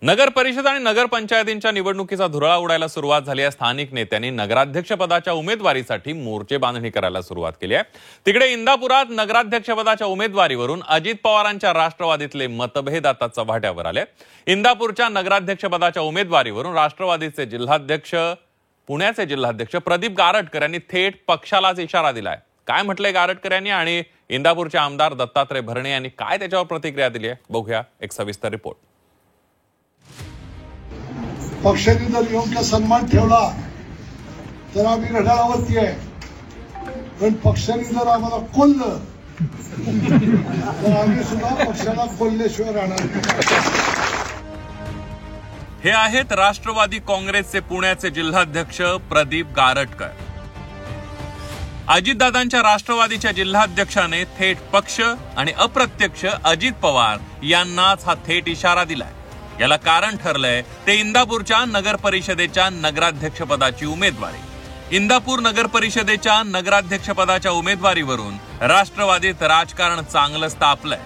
नगर परिषद आणि नगरपंचायतींच्या निवडणुकीचा धुरळा उडायला सुरुवात झाली आहे। स्थानिक नेत्यांनी नगराध्यक्षपदाच्या उमेदवारीसाठी मोर्चे बांधणी करायला सुरुवात केली आहे। तिकडे इंदापुरात नगराध्यक्षपदाच्या उमेदवारीवरून अजित पवारांच्या राष्ट्रवादीतले मतभेद आता चव्हाट्यावर आले। इंदापूरच्या नगराध्यक्षपदाच्या उमेदवारीवरून राष्ट्रवादीचे जिल्हाध्यक्ष पुण्याचे जिल्हाध्यक्ष प्रदीप गारटकर यांनी थेट पक्षालाच इशारा दिलाय। काय म्हटलंय गारटकर यांनी आणि इंदापूरचे आमदार दत्तात्रय भरणे यांनी काय त्याच्यावर प्रतिक्रिया दिली आहे, बघूया एक सविस्तर रिपोर्ट। पक्षाने जर योग्य सन्मान ठेवला तर आम्ही घड्याळावरती आहे, पण पक्षाने जर आम्हाला कोल्लं तर आम्ही सुद्धा पक्षाला कोल्ल्याशिवाय राहणार नाही। हे आहेत राष्ट्रवादी काँग्रेसचे पुण्याचे जिल्हाध्यक्ष प्रदीप गारटकर। अजितदादांच्या राष्ट्रवादीच्या जिल्हाध्यक्षाने थेट पक्ष आणि अप्रत्यक्ष अजित पवार यांनाच हा थेट इशारा दिलाय। याला कारण ठरलंय ते इंदापूरच्या नगर परिषदेच्या नगराध्यक्षपदाची उमेदवारी। इंदापूर नगर परिषदेच्या नगराध्यक्षपदाच्या उमेदवारीवरून राष्ट्रवादीत राजकारण चांगलं तापलंय।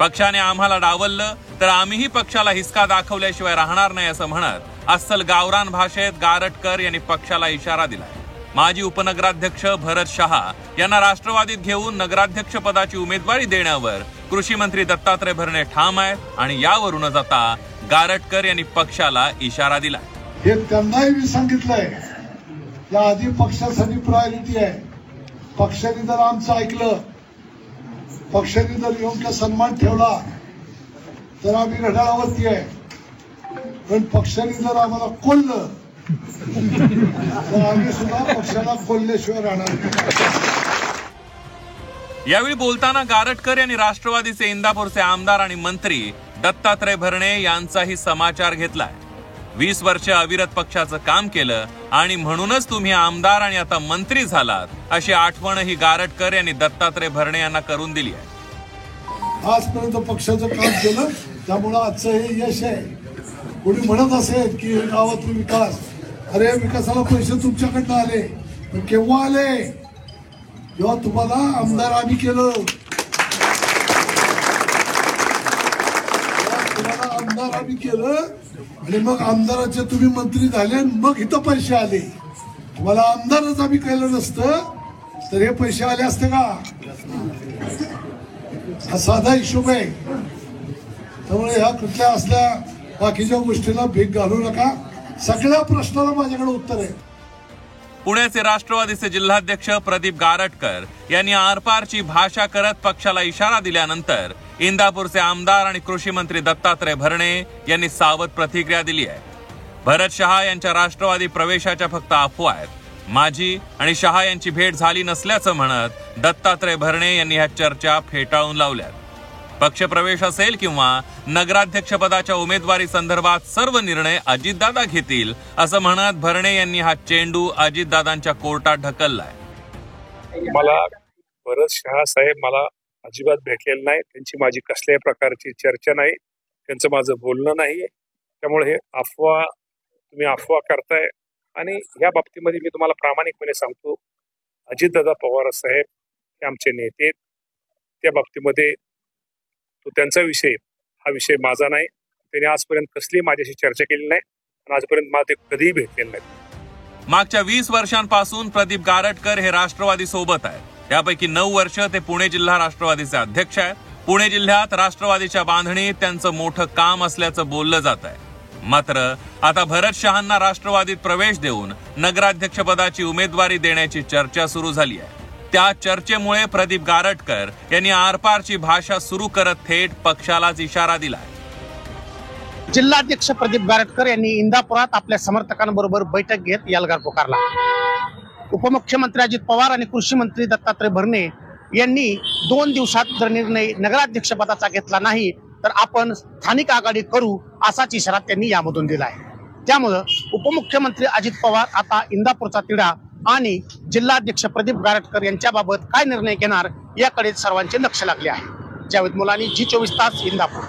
पक्षाने आम्हाला डावललं तर आम्हीही पक्षाला हिसका दाखवल्याशिवाय राहणार नाही असं म्हणत अस्सल गावरान भाषेत गारटकर यांनी पक्षाला इशारा दिलाय। माजी उपनगराध्यक्ष भरत शहा यांना राष्ट्रवादीत घेऊन नगराध्यक्ष पदाची उमेदवारी देण्यावर कृषी मंत्री दत्तात्रय भरणे ठाम आहेत आणि यावरूनच आता गारटकर यांनी पक्षाला इशारा दिला। हे त्यांनाही मी सांगितलंय, या आधी पक्षासाठी प्रायोरिटी आहे। पक्षाने जर आमचं ऐकलं, पक्षाने जर योग्य सन्मान ठेवला तर आम्ही घड्याळावरती आहे, पण पक्षाने जर आम्हाला कोल्लं तर आम्ही सुद्धा पक्षाला कोल्ल्याशिवाय राहणार नाही। यावेळी बोलताना गारटकर यांनी राष्ट्रवादीचे इंदापूरचे आमदार आणि मंत्री दत्तात्रय भरणे यांचाही समाचार घेतलाय। 20 वर्ष अविरत पक्षाचं काम केलं आणि म्हणूनच तुम्ही आमदार आणि आता मंत्री झालात अशी आठवणही गारटकर यांनी दत्तात्रय भरणे यांना करून दिली आहे। आजपर्यंत पक्षाचं काम केलं, त्यामुळे आजचं हे यश आहे। कोणी म्हणत असेल की गावातला विकास, अरे विकासाला पैसे तुमच्याकडनं आले, पण केव्हा आले? जेव्हा तुम्हाला आमदार आम्ही केलं, तुम्हाला आमदार आम्ही केलं आणि मग आमदाराचे तुम्ही मंत्री झाले, मग इथं पैसे आले। तुम्हाला आमदारच आम्ही केलं नसतं तर हे पैसे आले असते का? हा साधा हिशोब आहे। त्यामुळे ह्या कुठल्या असल्या बाकीच्या गोष्टीला भीक घालू नका। सगळ्या प्रश्नाला माझ्याकडे उत्तर आहे। पुण्याचे राष्ट्रवादीचे जिल्हाध्यक्ष प्रदीप गारटकर यांनी आरपारची भाषा करत पक्षाला इशारा दिल्यानंतर इंदापूरचे आमदार आणि कृषी मंत्री दत्तात्रय भरणे यांनी सावध प्रतिक्रिया दिली आहे। भरत शहा यांच्या राष्ट्रवादी प्रवेशाच्या फक्त अफवा आहेत। माझी आणि शहा यांची भेट झाली नसल्याचं म्हणत दत्तात्रय भरणे यांनी ह्या चर्चा फेटाळून लावल्यात। पक्षप्रवेश असेल किंवा नगराध्यक्षपदाच्या उमेदवारी संदर्भात सर्व निर्णय अजितदादा घेतील असं म्हणत भरणे यांनी हा चेंडू अजितदादांच्या कोर्टात ढकललाय। मला भरत शहा साहेब मला अजिबात भेटलेलं नाही, त्यांची माझी कसल्याही प्रकारची चर्चा नाही, त्यांचं माझं बोलणं नाही। त्यामुळे हे तुम्ही अफवा करताय आणि या बाबतीमध्ये मी तुम्हाला प्रामाणिकपणे सांगतो, अजितदादा पवार साहेब हे आमचे नेते आहेत। त्या बाबतीमध्ये तो त्यांचा विषय, हा विषय माझा नाही। त्यांनी आजपर्यंत कसली माझ्याशी चर्चा केली नाही आणि आजपर्यंत मला ते कधीही भेटलेलं नाही। मागच्या 20 वर्षांपासून प्रदीप गारटकर हे राष्ट्रवादी सोबत आहेत। त्यापैकी 9 वर्ष ते पुणे जिल्हा राष्ट्रवादीचे अध्यक्ष आहेत। पुणे जिल्ह्यात राष्ट्रवादीच्या बांधणीत त्यांचं मोठं काम असल्याचं बोललं जात आहे। मात्र आता भरत शहांना राष्ट्रवादीत प्रवेश देऊन नगराध्यक्षपदाची उमेदवारी देण्याची चर्चा सुरू झाली आहे। त्या चर्चेमुळे प्रदीप गारटकर यांनी आरपारची भाषा सुरू करत थेट पक्षालाच इशारा दिलाय। जिल्हाध्यक्ष प्रदीप गारटकर यांनी इंदापुरात आपल्या समर्थकांबरोबर बैठक घेत यल्गार पुकारला। उपमुख्यमंत्री अजित पवार आणि कृषी मंत्री दत्तात्रय भरणे यांनी 2 दिवसात जर निर्णय नगराध्यक्ष पदाचा घेतला नाही तर आपण स्थानिक आघाडी करू असाच इशारा त्यांनी यामधून दिलाय। त्यामुळे उपमुख्यमंत्री अजित पवार आता इंदापूरचा तिढा आणि जिल्हाध्यक्ष प्रदीप गारटकर यांच्याबाबत काय निर्णय घेणार याकडे सर्वांचे लक्ष लागले आहे। जावेद मुलानी, जी24 तास, इंदापूर।